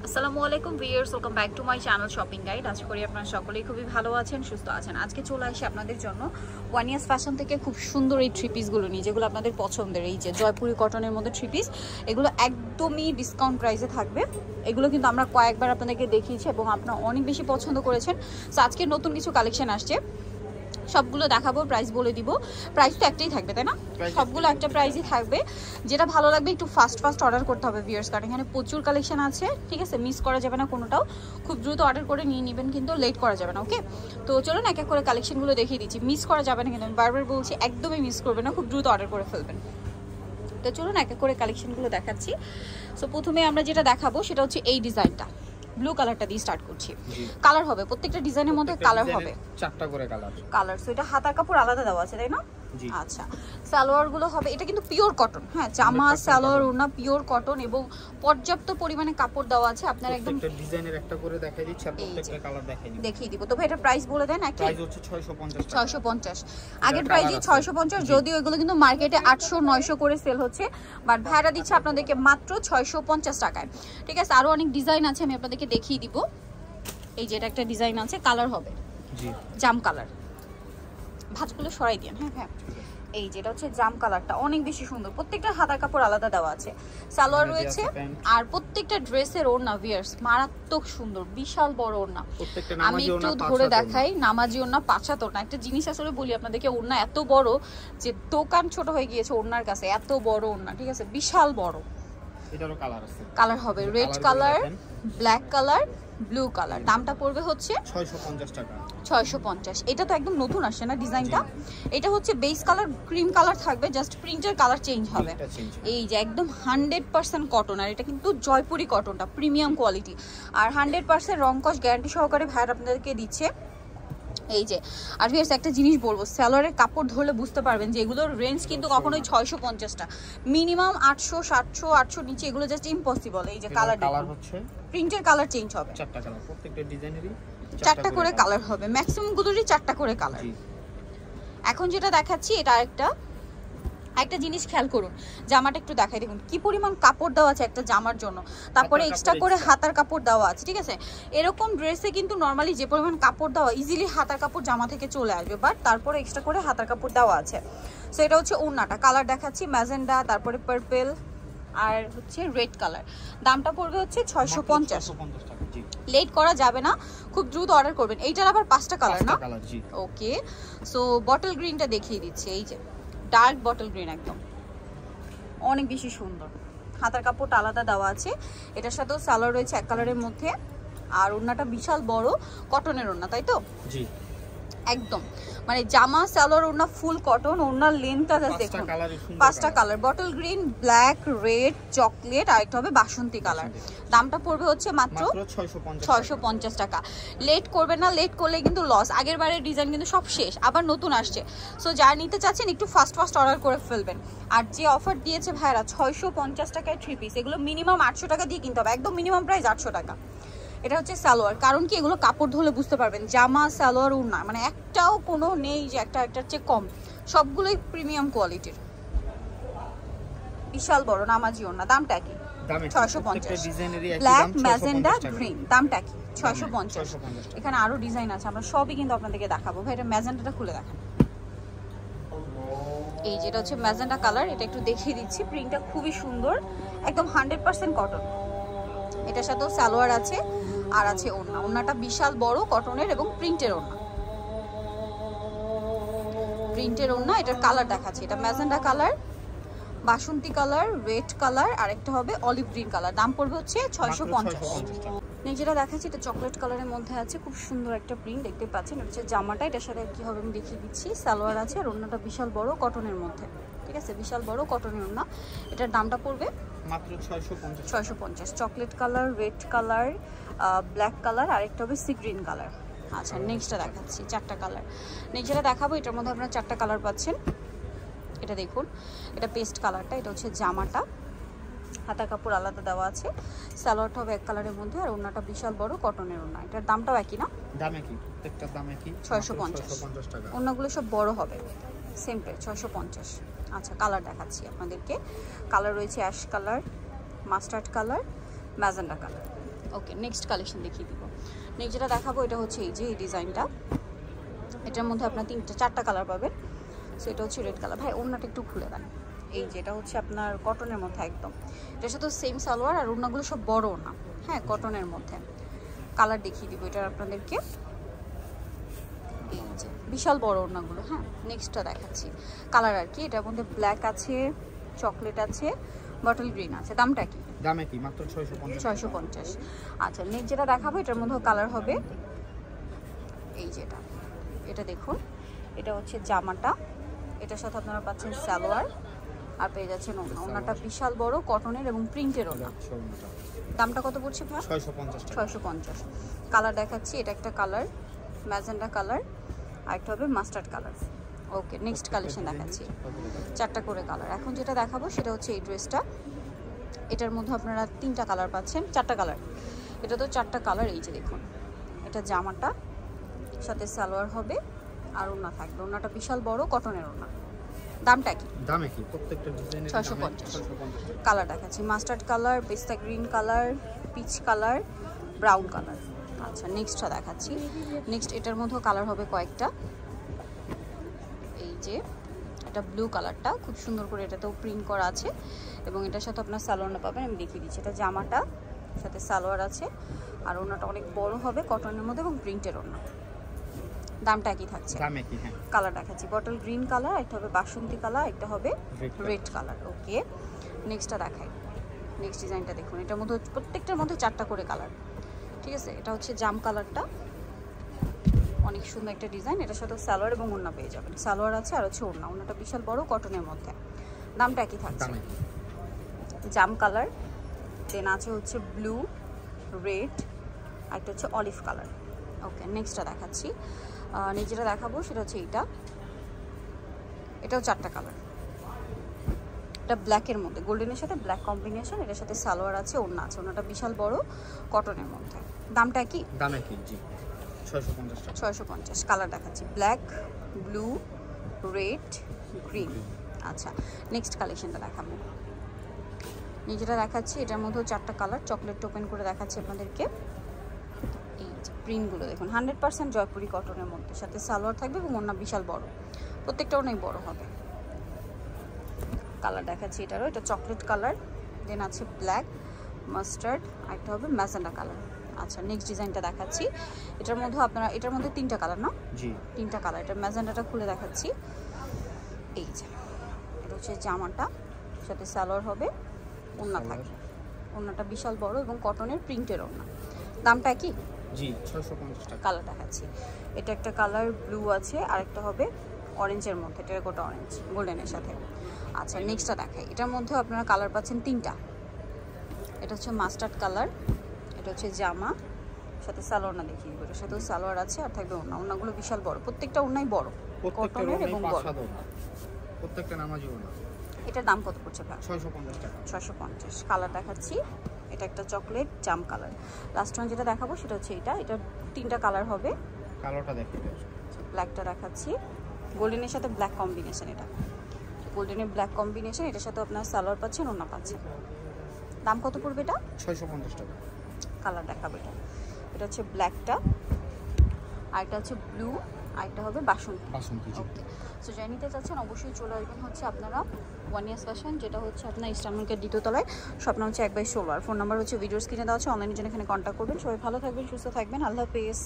আসসালামু আলাইকুম viewers, welcome back to my channel shopping guide. আশা করি আপনারা সকলেই খুবই ভালো আছেন, সুস্থ আছেন। আজকে চলে আসি আপনাদের জন্য ওয়ান ইয়ার্স ফ্যাশন থেকে খুব সুন্দর এই থ্রি পিসগুলো নিয়ে, যেগুলো আপনাদের পছন্দের। এই যে জয়পুরি কটনের মধ্যে থ্রি পিস, এগুলো একদমই ডিসকাউন্ট প্রাইসে থাকবে। এগুলো কিন্তু আমরা কয়েকবার আপনাদেরকে দেখিয়েছি এবং আপনারা অনেক বেশি পছন্দ করেছেন। সো আজকে নতুন কিছু কালেকশন আসছে, সবগুলো দেখাবো, প্রাইস বলে দিব। প্রাইস তো একটাই থাকবে, তাই না? সবগুলো একটা প্রাইসই থাকবে। যেটা ভালো লাগবে একটু ফাস্ট অর্ডার করতে হবে ভিউয়ার্স, কারণ এখানে প্রচুর কালেকশন আছে, ঠিক আছে? মিস করা যাবে না কোনোটাও। খুব দ্রুত অর্ডার করে নিয়ে নেবেন, কিন্তু লেট করা যাবে না। ওকে, তো চলুন এক এক করে কালেকশনগুলো দেখিয়ে দিচ্ছি। মিস করা যাবে না, কিন্তু আমি বারবার বলছি একদমই মিস করবে না, খুব দ্রুত অর্ডার করে ফেলবেন। তো চলুন এক এক করে কালেকশনগুলো দেখাচ্ছি। সো প্রথমে আমরা যেটা দেখাবো সেটা হচ্ছে এই ডিজাইনটা, ব্লু কালারটা দিয়ে স্টার্ট করছি। কালার হবে প্রত্যেকটা ডিজাইনের মধ্যে, কালার হবে চারটা করে কালার। সো এটা হাতার কাপড় আলাদা দেওয়া আছে, তাই না? আচ্ছা, সালোয়ার গুলো হবে, এটা কিন্তু পিওর কটন। হ্যাঁ, জামা সালোয়ার ওড়না পিওর কটন এবং পর্যাপ্ত পরিমাণে কাপড় দেওয়া আছে। আপনারা একদম প্রত্যেকটা ডিজাইনের একটা করে দেখাই দিচ্ছি আর প্রত্যেকটা কালার দেখিয়ে দিব। তো ভাই এটা প্রাইস বলে দেন। একটা প্রাইস হচ্ছে 650 আগের প্রাইসই 650, যদিও এগুলো কিন্তু মার্কেটে 800 900 করে সেল হচ্ছে, বাট ভাইরা দিচ্ছে আপনাদেরকে মাত্র 650 টাকায়। ঠিক আছে, আরো অনেক ডিজাইন আছে, আমি আপনাদেরকে দেখিয়ে দিব। এই যে এটা একটা ডিজাইন আছে, কালার হবে জি জাম কালার। ভাঁজগুলো সরাই দিন। হ্যাঁ, এই যেটা হচ্ছে জাম কালারটা, অনেক বেশি সুন্দর। প্রত্যেকটা হাতার কাপড় আলাদা দেওয়া আছে, সালোয়ার রয়েছে, আর প্রত্যেকটা ড্রেসের ওড়না ভিউয়ার্স মারাত্মক সুন্দর, বিশাল বড় ওড়না। আমি একটু ধরে দেখাই, নামাজি ওড়না, পাঁচাত ওড়না। একটা জিনিস আসলে বলি আপনাদেরকে, ওড়না এত বড় যে দোকান ছোট হয়ে গিয়েছে ওড়নার কাছে, এত বড় ওড়না। ঠিক আছে, বিশাল বড়। এটারও কালার আছে, কালার হবে red colour, black colour, blue colour. দামটা পড়বে হচ্ছে 650 টাকা। 650। এটা তো একদম নতুন আসছে না ডিজাইনটা? এটা হচ্ছে বেস কালার ক্রিম কালার থাকবে, জাস্ট প্রিন্টের কালার চেঞ্জ হবে। এই যে একদম 100% কটন, আর এটা কিন্তু জয়পুরি কটনটা প্রিমিয়াম কোয়ালিটি, আর 100% রংকশ গ্যারান্টি সহকারে ভাইয়ার আপনাদেরকে দিচ্ছে। এই যে, আর ভিউয়ার্স একটা জিনিস বলবো, সালোয়ারের কাপড় ধরলে বুঝতে পারবেন যে এগুলোর রেঞ্জ কিন্তু কখনোই 650টা, মিনিমাম 800 700 800 নিচে এগুলো জাস্ট ইম্পসিবল। এই যে কালার হচ্ছে প্রিন্টের কালার চেঞ্জ হবে, চারটা কালার, প্রত্যেকটা ডিজাইনেরই চারটা করে কালার হবে, ম্যাক্সিমাম গুলোরই চারটা করে কালার। এখন যেটা দেখাচ্ছি এটা একটা জিনিস খেয়াল করুন, জামাটা একটু দেখাই, দেখুন কি পরিমাণ কাপড় দেওয়া আছে একটা জামার জন্য, তারপরে এক্সট্রা করে হাতার কাপড় দেওয়া আছে। ঠিক আছে, এরকম ড্রেসে কিন্তু নর্মালি যে পরিমাণ কাপড় দেওয়া, ইজিলি হাতার কাপড় জামা থেকে চলে আসবে, বাট তারপরে এক্সট্রা করে হাতার কাপড় দেওয়া আছে। সো এটা হচ্ছে ওড়নাটা, কালার দেখাচ্ছি ম্যাজেন্ডা, তারপরে পার্পল, আর হচ্ছে রেড কালার। দামটা পড়বে হচ্ছে 650 টাকা। জি, লেট করা যাবে না, খুব দ্রুত অর্ডার করবেন। এইটার আবার 5টা কালার না? ওকে, সো বটল গ্রিনটা দেখিয়ে দিচ্ছি। এই যে ডার্ক বটল গ্রিন, একদম অনেক বেশি সুন্দর। হাতার কাপড়টা আলাদা দেওয়া আছে, এটার সাথেও সালোয়ার রয়েছে এক কালারের মধ্যে, আর ওড়নাটা বিশাল বড় কটনের ওড়না, তাই তো? জি, একদম মানে জামা সালোয়ার ওড়না ফুল কটন। ওড়নার লেন্থটা দেখুন, 5টা colour, bottle green, black, red, chocolate, আর একটা হবে বাসন্তী কালার। দামটা পড়বে হচ্ছে মাত্র 650 টাকা। লেট করবে না, লেট করলে কিন্তু লস। আগের বারের ডিজাইন কিন্তু সব শেষ, আবার নতুন আসছে। সো যারা নিতে চাচ্ছেন একটু ফাস্ট অর্ডার করে ফেলবেন। আর যে অফার দিয়েছে ভাইরা 650 টাকায় থ্রি পিস, এগুলো মিনিমাম 800 টাকা দিয়ে কিনতে হবে, একদম মিনিমাম প্রাইস 800 টাকা। এটা হচ্ছে সালোয়ার, কারণ কি এগুলো কাপড় ধরলে বুঝতে পারবেন, জামা সালোয়ার ওড়না মানে একটাও কোনো নেই যে একটার চেয়ে কম, সবগুলোই প্রিমিয়াম কোয়ালিটির, বিশাল বড় নামাজি ওড়না। দামটা কি? 650। ব্ল্যাক, ম্যাজেন্ডা, গ্রিন, দামটা কি? 650। এখানে আরো ডিজাইন আছে, আমরা সবই কিন্তু আপনাদেরকে দেখাবো। ভাই এটা ম্যাজেন্ডাটা খুলে দেখান। এই যেটা হচ্ছে ম্যাজেন্ডা কালার, এটা একটু দেখিয়ে দিচ্ছি, প্রিন্টটা খুবই সুন্দর, একদম 100% কটন। এটার সাথেও সালোয়ার আছে, আর আছে ওড়না। ওড়নাটা বিশাল বড় কটনের এবং প্রিন্টের ওড়না, এটার কালার দেখাচ্ছে। এটা ম্যাজেন্ডা কালার, বাসন্তী কালার, রেড কালার, আর একটা হবে অলিভ গ্রিন কালার। দাম পড়বে হচ্ছে 650। যেটা দেখাচ্ছি এটা চকলেট কালারের মধ্যে আছে, খুব সুন্দর একটা প্রিন্ট দেখতে পাচ্ছেন। এটা হচ্ছে জামাটা, এটার সাথে কি হবে আমি দেখিয়ে দিচ্ছি। সালোয়ার আছে, আর ওড়নাটা বিশাল বড় কটনের মধ্যে। ঠিক আছে, বিশাল বড় কটনের ওড়না। এটার দামটা পড়বে মাত্র 650। Chocolate colour, red colour, black colour, আর একটা হবে সি গ্রিন কালার। আচ্ছা, নেক্সটটা দেখাচ্ছি, চারটা কালার। নেক্সট যেটা দেখাবো এটার মধ্যে আপনারা চারটা কালার পাচ্ছেন। এটা দেখুন, এটা পেস্ট কালারটা, এটা হচ্ছে জামাটা, হাতা কাপড় আলাদা দেওয়া আছে, সালোয়ারটা হবে এক কালারের মধ্যে, আর ওড়নাটা বিশাল বড় কটনের ওড়না। এটার দামটাও একই না? দাম একই, প্রত্যেকটার দাম একই, 650 টাকা। ওড়নাগুলো সব বড় হবে, সেম প্রাইস 650। আচ্ছা, কালার দেখাচ্ছি আপনাদেরকে। কালার রয়েছে ash colour, mustard colour, magenta colour. Okay, next collection দেখিয়ে দিব। নেক্সট যেটা দেখাবো এটা হচ্ছে এই যে এই ডিজাইনটা, এটার মধ্যে আপনার 4টা কালার পাবেন। সো এটা হচ্ছে রেড কালার। ভাই ওড়নাটা একটু খুলে দেন। এই যে এটা হচ্ছে আপনার কটনের মধ্যে একদম, এটার সাথে সেম সালোয়ার আর ওড়নাগুলো সব বড় ওড়না, হ্যাঁ কটনের মধ্যে। কালার দেখিয়ে দিব এটার আপনাদেরকে, এই যে বিশাল বড় ওড়নাগুলো। হ্যাঁ নেক্সটটা দেখাচ্ছি কালার আর কি, এটার মধ্যে ব্ল্যাক আছে, চকলেট আছে, বটল গ্রিন আছে। দামটা কি? দাম কি মাত্র 650। আচ্ছা নেক্সট যেটা দেখাবো এটার মধ্যে কালার হবে এই যেটা, এটা দেখুন, এটা হচ্ছে জামাটা, এটার সাথে আপনারা পাচ্ছেন সালোয়ার আর পেয়ে যাচ্ছেন ওড়না। ওড়নাটা বিশাল বড় কটনের এবং প্রিন্টের ওড়না। দামটা কত পড়ছে ভাই? 650। কালার দেখাচ্ছি, এটা একটা কালার ম্যাজেন্ডা কালার, আর একটা হবে mustard colour. Okay next collection দেখাচ্ছি, 4টা করে কালার। এখন যেটা দেখাবো সেটা হচ্ছে এই ড্রেসটা, এটার মধ্যে আপনারা 3টা কালার পাচ্ছেন, 4টা কালার, এটা তো 4টা কালার। এই যে দেখুন, এটা জামাটা, সাথে সালোয়ার হবে আর ওড়না থাকবে। ওড়নাটা বিশাল বড় কটনের ওড়না। দামটা কি? দামে কি প্রত্যেকটা ডিজাইনের 650। কালার দেখাচ্ছি, মাস্টার্ড কালার, পেস্তা green colour, peach colour, brown colour. আচ্ছা নেক্সটটা দেখাচ্ছি। নেক্সট এটার মধ্যেও কালার হবে কয়েকটা, এই যে এটা ব্লু কালারটা খুব সুন্দর করে এটাতেও প্রিন্ট করা আছে এবং এটার সাথে আপনার সালোয়ারটা পাবেন। আমি দেখিয়ে দিচ্ছি, এটা জামাটা, সাথে সালোয়ার আছে আর ওড়নাটা অনেক বড় হবে কটনের মধ্যে এবং প্রিন্টের ওড়না। দামটা কি থাকছে? দামে কি? হ্যাঁ কালার দেখাচ্ছি, বটল গ্রিন কালার, একটা হবে বাসন্তী কালার, একটা হবে রেড কালার। ওকে নেক্সটটা দেখাই। নেক্সট ডিজাইনটা দেখুন, এটার মধ্যে প্রত্যেকটার মধ্যে 4টা করে কালার, ঠিক আছে। এটা হচ্ছে জাম কালারটা, অনেক সুন্দর একটা ডিজাইন। এটার সাথে সালোয়ার এবং ওড়না পেয়ে যাবেন। সালোয়ার আছে আর হচ্ছে ওড়না। ওড়নাটা বিশাল বড় কটনের মধ্যে। দামটা কি থাকছে? জাম কালার, দেন আছে হচ্ছে ব্লু, রেড, আর একটা হচ্ছে অলিভ কালার। ওকে নেক্সটটা দেখাচ্ছি। যেটা দেখাবো সেটা হচ্ছে এইটা, এটাও 4টা কালার। এটা ব্ল্যাকের মধ্যে গোল্ডেনের সাথে ব্ল্যাক কম্বিনেশন, এটার সাথে সালোয়ার আছে, ওড়না আছে। ওড়নাটা বিশাল বড় কটনের মধ্যে। দামটা কি? দামে কি? জি 650। কালার দেখাচ্ছি, ব্ল্যাক, ব্লু, রেড, গ্রিন। আচ্ছা নেক্সট কালেকশনটা দেখাবো। যেটা দেখাচ্ছি এটার মধ্যেও 4টা কালার, চকলেট ওপেন করে দেখাচ্ছি আপনাদেরকে। এই যে প্রিন্টগুলো দেখুন, 100% জয়পুরি কটনের মধ্যে, সাথে সালোয়ার থাকবে এবং ওড়না বিশাল বড়, প্রত্যেকটা অনেক বড় হবে। কালার দেখাচ্ছি এটারও, এটা চকলেট কালার, দেন আছে ব্ল্যাক, মাস্টার্ড, আর একটা হবে ম্যাজেন্ডা কালার। আচ্ছা নেক্সট ডিজাইনটা দেখাচ্ছি। এটার মধ্যে আপনারা, এটার মধ্যে 3টা কালার না? জি 3টা কালার। এটা ম্যাজেন্ডাটা খুলে দেখাচ্ছি, এই যে এটা হচ্ছে জামাটা, সাথে সালোয়ার হবে, ওড়না থাকবে। ওড়নাটা বিশাল বড় এবং কটনের প্রিন্টের ওড়না। দামটা কি? জি 650 টাকা। কালার দেখাচ্ছি, এটা একটা কালার ব্লু আছে আর একটা হবে অরেঞ্জের মধ্যে, টেরাকোটা অরেঞ্জ গোল্ডেনের সাথে। আচ্ছা নেক্সটটা দেখাই। এটার মধ্যে আপনারা কালার পাচ্ছেন 3টা। এটা হচ্ছে মাস্টার্ড কালার, এটা হচ্ছে জামা, সাথে সালোয়ার না দেখিয়ে দিব। এটার সাথেও সালোয়ার আছে আর থাকবে ওড়না। ওড়নাগুলো বিশাল বড়, প্রত্যেকটা ওড়নাই বড় কটনের এবং বড়, প্রত্যেকটা নামাজি ওড়না। এটার দাম কত পড়ছে ভাই? 650 টাকা। 650। কালার দেখাচ্ছি, এটা একটা চকলেট জাম কালার। লাস্ট ওয়ান যেটা দেখাবো সেটা হচ্ছে এটা, এটা 3টা কালার হবে। কালারটা দেখতে দাও। ব্ল্যাকটা দেখাচ্ছি, গোল্ডেনের সাথে ব্ল্যাক কম্বিনেশন, এটা গোল্ডেনের ব্ল্যাক কম্বিনেশন, এটার সাথে আপনার সালোয়ার পাচ্ছেন, ওড়না পাচ্ছেন। দাম কত পড়বে এটা? 650 টাকা। কালার দেখাবো এটা, এটা হচ্ছে ব্ল্যাকটা, আর এটা হচ্ছে ব্লু, আর এটা হবে বাসন্তী। ওকে সো যাই নিতে চাচ্ছেন অবশ্যই চলে আসবেন হচ্ছে আপনারা ওয়ান ইয়ার্স ফ্যাশন, যেটা হচ্ছে আপনার ইস্টার্ন মার্কেট 2য় তলায়। স্বপ্ন হচ্ছে 1/16। ফোন নাম্বার হচ্ছে ভিডিওর স্ক্রিনে দেওয়া আছে, অনলাইনের জন্য এখানে কন্ট্যাক্ট করবেন। সবাই ভালো থাকবেন, সুস্থ থাকবেন, আল্লাহ হাফেজ।